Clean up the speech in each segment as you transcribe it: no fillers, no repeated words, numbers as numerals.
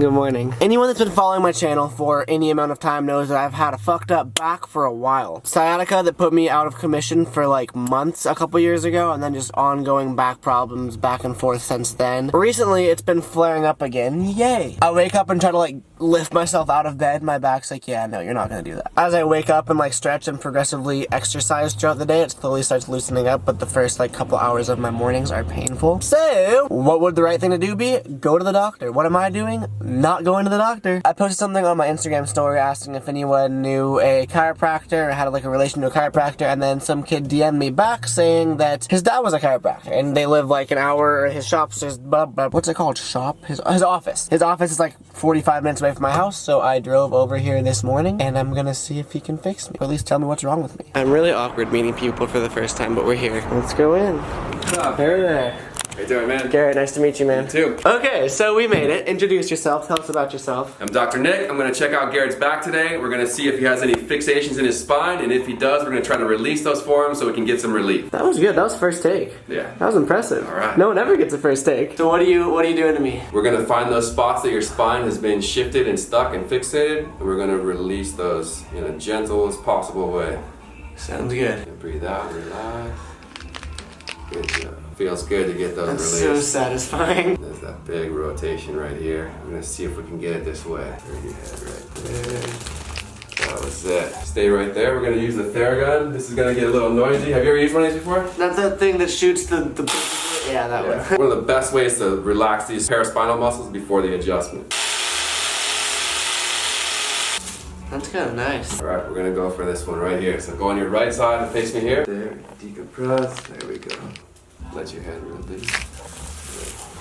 Good morning. Anyone that's been following my channel for any amount of time knows that I've had a fucked up back for a while. Sciatica that put me out of commission for like months a couple years ago, and then just ongoing back problems back and forth since then. Recently, it's been flaring up again. Yay! I wake up and try to like lift myself out of bed. My back's like, yeah, no, you're not gonna do that. As I wake up and like stretch and progressively exercise throughout the day, it slowly starts loosening up, but the first like couple hours of my mornings are painful. So, what would the right thing to do be? Go to the doctor. What am I doing? Not going to the doctor. I posted something on my Instagram story asking if anyone knew a chiropractor or had like a relation to a chiropractor, and then some kid DM'd me back saying that his dad was a chiropractor and they live like an hour, his shop's his, what's it called? Shop? His office. His office is like 45 minutes away from my house, so I drove over here this morning and I'm gonna see if he can fix me, or at least tell me what's wrong with me. I'm really awkward meeting people for the first time, but we're here. Let's go in. What's up? Hey there. How you doing, man? Garrett, nice to meet you, man. You too. Okay, so we made it. Introduce yourself. Tell us about yourself. I'm Dr. Nick. I'm going to check out Garrett's back today. We're going to see if he has any fixations in his spine, and if he does, we're going to try to release those for him so we can get some relief. That was good. That was first take. Yeah. That was impressive. All right. No one ever gets a first take. So what are you doing to me? We're going to find those spots that your spine has been shifted and stuck and fixated, and we're going to release those in a gentle as possible way. Sounds good. And breathe out, relax. Good job. Feels good to get those That's released. so satisfying. There's that big rotation right here. I'm gonna see if we can get it this way. Turn your head right there. That was it. Stay right there. We're gonna use the Theragun. This is gonna get a little noisy. Have you ever used one of these before? That's that thing that shoots the yeah, that one. One of the best ways to relax these paraspinal muscles before the adjustment. That's kind of nice. Alright, we're gonna go for this one right here. So go on your right side and face me here. There, decompress. There we go. Let your head release.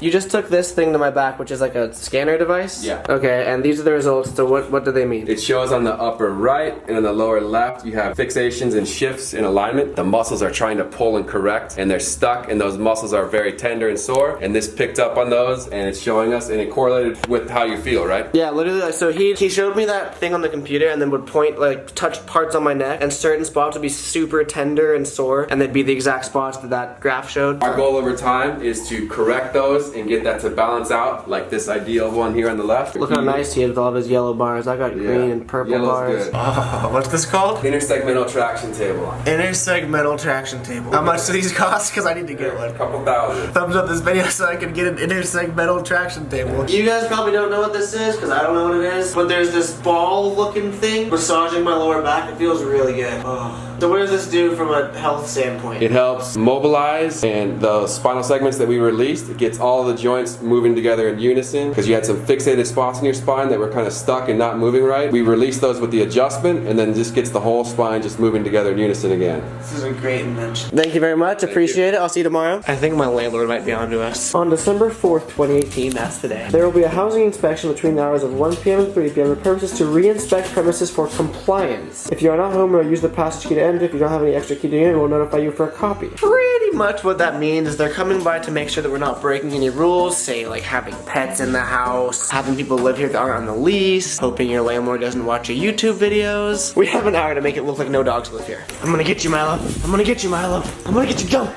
You just took this thing to my back, which is like a scanner device? Yeah. Okay, and these are the results, so what do they mean? It shows on the upper right and on the lower left you have fixations and shifts in alignment. The muscles are trying to pull and correct, and they're stuck, and those muscles are very tender and sore, and this picked up on those, and it's showing us, and it correlated with how you feel, right? Yeah, literally, like, so he showed me that thing on the computer and then would point, like, touch parts on my neck, and certain spots would be super tender and sore, and they'd be the exact spots that graph showed. Our goal over time is to correct those and get that to balance out, like this ideal one here on the left. Look how nice he is with all of his yellow bars. I got green and purple Yellow's bars. good. Oh, what's this called? Intersegmental traction table. Intersegmental traction table. How much do these cost? Because I need to get one. A couple thousand. Thumbs up this video so I can get an intersegmental traction table. You guys probably don't know what this is, because I don't know what it is, but there's this ball looking thing massaging my lower back. It feels really good. Oh. So what does this do from a health standpoint? It helps mobilize, and the spinal segments that we released, it gets all the joints moving together in unison, because you had some fixated spots in your spine that were kind of stuck and not moving right. We release those with the adjustment, and then just gets the whole spine just moving together in unison again. This is a great invention. Thank you very much. Appreciate it. I'll see you tomorrow. I think my landlord might be on to us. On December 4th, 2018, that's today, there will be a housing inspection between the hours of 1 p.m. and 3 p.m. The purpose is to re-inspect premises for compliance. If you are not home or use the passage key to enter, if you don't have any extra key to enter, we'll notify you for a copy. Pretty much what that means is they're coming by to make sure that we're not breaking any rules, say like having pets in the house, having people live here that aren't on the lease, hoping your landlord doesn't watch your YouTube videos. We have an hour to make it look like no dogs live here. I'm gonna get you, Milo. I'm gonna get you, Milo. I'm gonna get you, jump.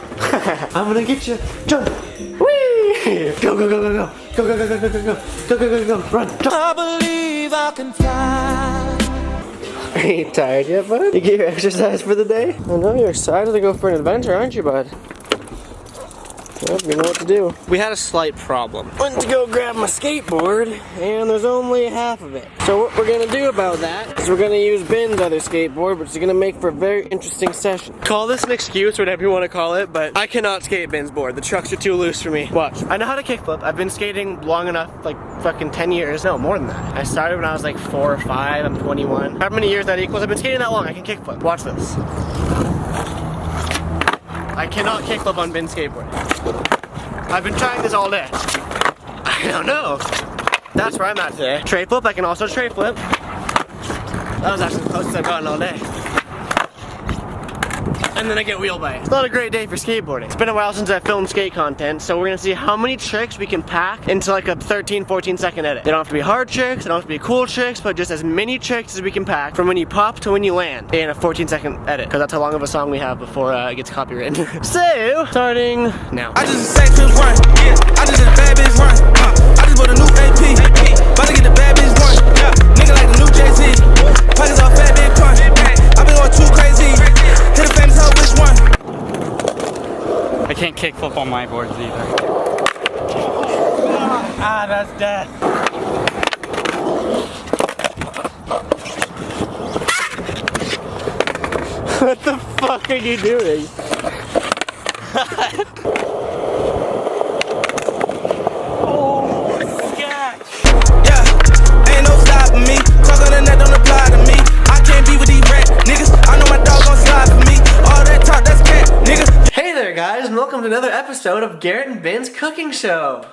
I'm gonna get you, jump. Whee! Go, go, go, go, go. Go, go, go, go, go, go, go. Go, go, go, go, run. Jump. I believe I can fly. Are you tired yet, bud? You get your exercise for the day? I know you're excited to go for an adventure, aren't you, bud? Well, you know what to do. We had a slight problem. Went to go grab my skateboard, and there's only half of it. So what we're gonna do about that is we're gonna use Ben's other skateboard, which is gonna make for a very interesting session. Call this an excuse, whatever you want to call it, but I cannot skate Ben's board. The trucks are too loose for me. Watch. I know how to kickflip. I've been skating long enough, like fucking 10 years. No, more than that. I started when I was like 4 or 5. I'm 21. How many years that equals? I've been skating that long. I can kickflip. Watch this. I cannot kickflip on Ben's skateboard. I've been trying this all day. I don't know. That's where I'm at today. Tray flip, I can also tray flip. That was actually the closest I've gotten all day. And then I get wheel bite. It's not a great day for skateboarding. It's been a while since I filmed skate content, so we're gonna see how many tricks we can pack into like a 13, 14 second edit. They don't have to be hard tricks, they don't have to be cool tricks, but just as many tricks as we can pack from when you pop to when you land in a 14-second edit, because that's how long of a song we have before it gets copywritten. So, starting now. I just say to run, yeah. I just a bad bitch run. I just bought a new AP. About to get my boards either. Ah, that's death. What the fuck are you doing? Oh, sketch. Yeah, ain't no stopping me. Talk on the net don't apply to me. I can't be with these rat niggas. I know my dog gon' slide for me. All that talk, that's cat niggas. Hey there guys, and welcome to another episode of Garrett and Ben's Cooking Show.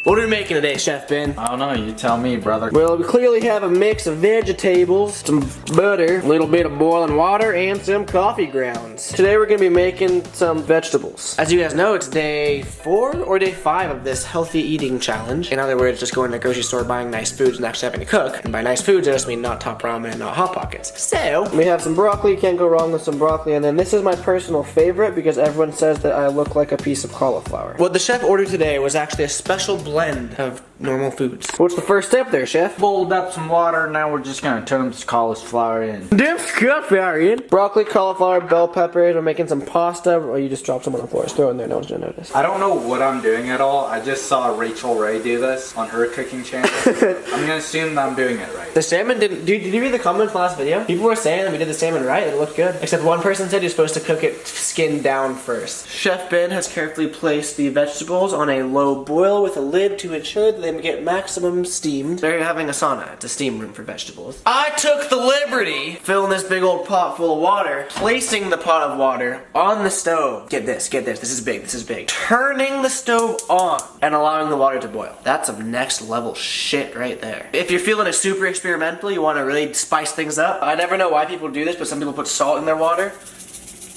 What are we making today, Chef Ben? I don't know, you tell me, brother. Well, we clearly have a mix of vegetables, some butter, a little bit of boiling water, and some coffee grounds. Today we're gonna be making some vegetables. As you guys know, it's day 4 or day 5 of this healthy eating challenge. In other words, just going to the grocery store, buying nice foods, and actually having to cook. And by nice foods, I just mean not top ramen and not Hot Pockets. So, we have some broccoli, can't go wrong with some broccoli, and then this is my personal favorite because everyone says that I look like a piece of cauliflower. What the chef ordered today was actually a special blend of normal foods. What's the first step there, chef? Boiled up some water, now we're just gonna turn this cauliflower in. This cauliflower in. Broccoli, cauliflower, bell peppers. We're making some pasta. Or you just drop some on the floor. Just throw it in there. No one's gonna notice. I don't know what I'm doing at all. I just saw Rachel Ray do this on her cooking channel. I'm gonna assume that I'm doing it right. The salmon didn't. Did you read the comments last video? People were saying that we did the salmon right. It looked good. Except one person said you're supposed to cook it skin down first. Chef Ben has carefully placed the vegetables on a low boil with a lid to ensure that they get maximum steam. They're having a sauna. It's a steam room for vegetables. I took the liberty filling this big old pot full of water, placing the pot of water on the stove. Get this, get this. This is big, this is big. Turning the stove on and allowing the water to boil. That's some next level shit right there. If you're feeling it super experimental, you want to really spice things up. I never know why people do this, but some people put salt in their water.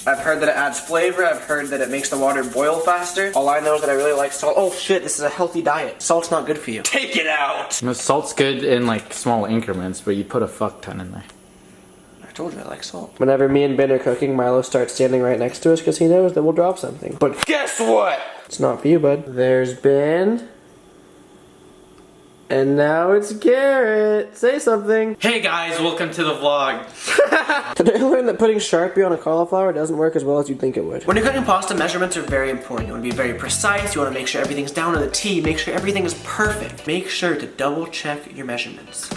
I've heard that it adds flavor, I've heard that it makes the water boil faster. All I know is that I really like salt. Oh shit, this is a healthy diet. Salt's not good for you. Take it out! No, salt's good in like small increments, but you put a fuck ton in there. I told you I like salt. Whenever me and Ben are cooking, Milo starts standing right next to us because he knows that we'll drop something. But guess what? It's not for you, bud. There's Ben. And now it's Garrett. Say something. Hey guys, welcome to the vlog. Today I learned that putting Sharpie on a cauliflower doesn't work as well as you'd think it would. When you're cooking pasta, measurements are very important. You want to be very precise. You want to make sure everything's down to the T. Make sure everything is perfect. Make sure to double check your measurements.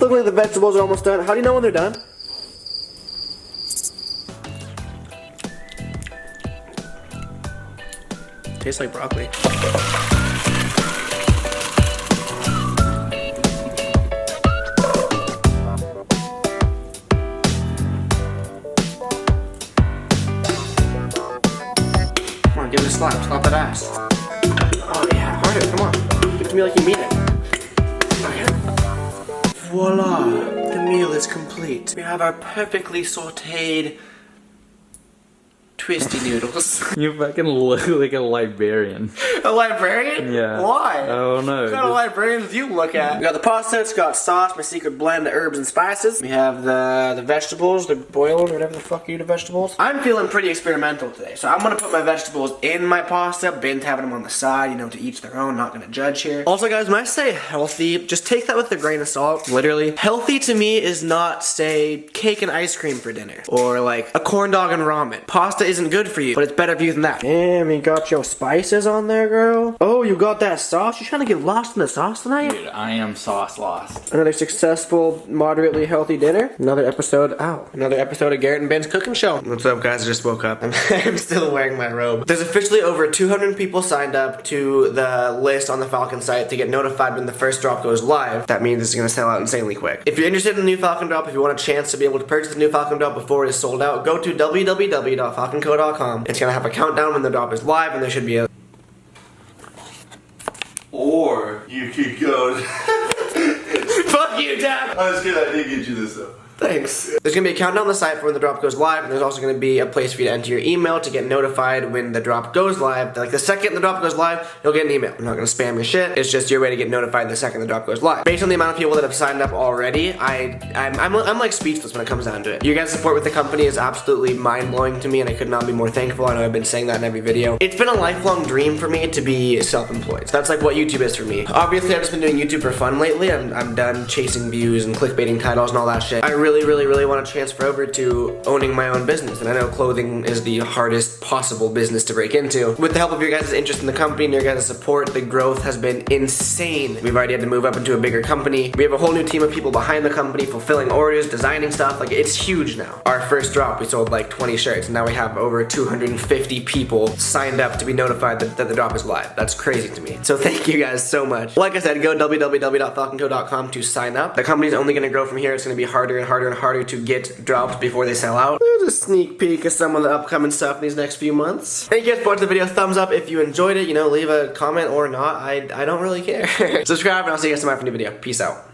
Look like the vegetables are almost done. How do you know when they're done? Tastes like broccoli. Give it a slap that ass. Oh yeah, harder, come on. Give it to me like you mean it. Okay. Voila, the meal is complete. We have our perfectly sauteed twisty noodles. You fucking look like a librarian. A librarian? Yeah. Why? I don't know. What kind of librarians do you look at? We got the pasta, it's got sauce, my secret blend of herbs and spices. We have the vegetables, the boiled, or whatever the fuck you do to vegetables. I'm feeling pretty experimental today, so I'm gonna put my vegetables in my pasta. Ben's having them on the side, you know, to each their own, not gonna judge here. Also guys, when I say healthy, just take that with a grain of salt, literally. Healthy to me is not, say, cake and ice cream for dinner, or like a corn dog and ramen. Pasta isn't good for you, but it's better for you than that. Damn, you got your spices on there, girl. Oh, you got that sauce? You trying to get lost in the sauce tonight? Dude, I am sauce lost. Another successful, moderately healthy dinner. Another episode of Garrett and Ben's Cooking Show. What's up, guys? I just woke up. I'm still wearing my robe. There's officially over 200 people signed up to the list on the Falcon site to get notified when the first drop goes live. That means it's gonna sell out insanely quick. If you're interested in the new Falcon drop, if you want a chance to be able to purchase the new Falcon drop before it is sold out, go to www.falconco.com. It's gonna have a countdown when the drop is live, and there should be a. Or you could go. Fuck you, Dad! I was kidding, I did get you this though. Thanks. There's gonna be a countdown on the site for when the drop goes live, and there's also gonna be a place for you to enter your email to get notified when the drop goes live. Like the second the drop goes live, you'll get an email. I'm not gonna spam your shit. It's just your way to get notified the second the drop goes live. Based on the amount of people that have signed up already, I'm like speechless when it comes down to it. Your guys' support with the company is absolutely mind-blowing to me, and I could not be more thankful. I know I've been saying that in every video. It's been a lifelong dream for me to be self-employed. So that's like what YouTube is for me. Obviously, I've just been doing YouTube for fun lately. I'm done chasing views and clickbaiting titles and all that shit. I really really want to transfer over to owning my own business. And I know clothing is the hardest possible business to break into. With the help of your guys' interest in the company and your guys' support, the growth has been insane. We've already had to move up into a bigger company. We have a whole new team of people behind the company, fulfilling orders, designing stuff. Like, it's huge now. Our first drop, we sold like 20 shirts, and now we have over 250 people signed up to be notified that the drop is live. That's crazy to me. So thank you guys so much. Like I said, go www.falconco.com to sign up. The company's only gonna grow from here. It's gonna be harder and harder and harder to get drops before they sell out. There's a sneak peek of some of the upcoming stuff in these next few months. Thank you guys for watching the video. Thumbs up if you enjoyed it. You know, leave a comment or not. I don't really care. Subscribe, and I'll see you guys tomorrow for a new video. Peace out.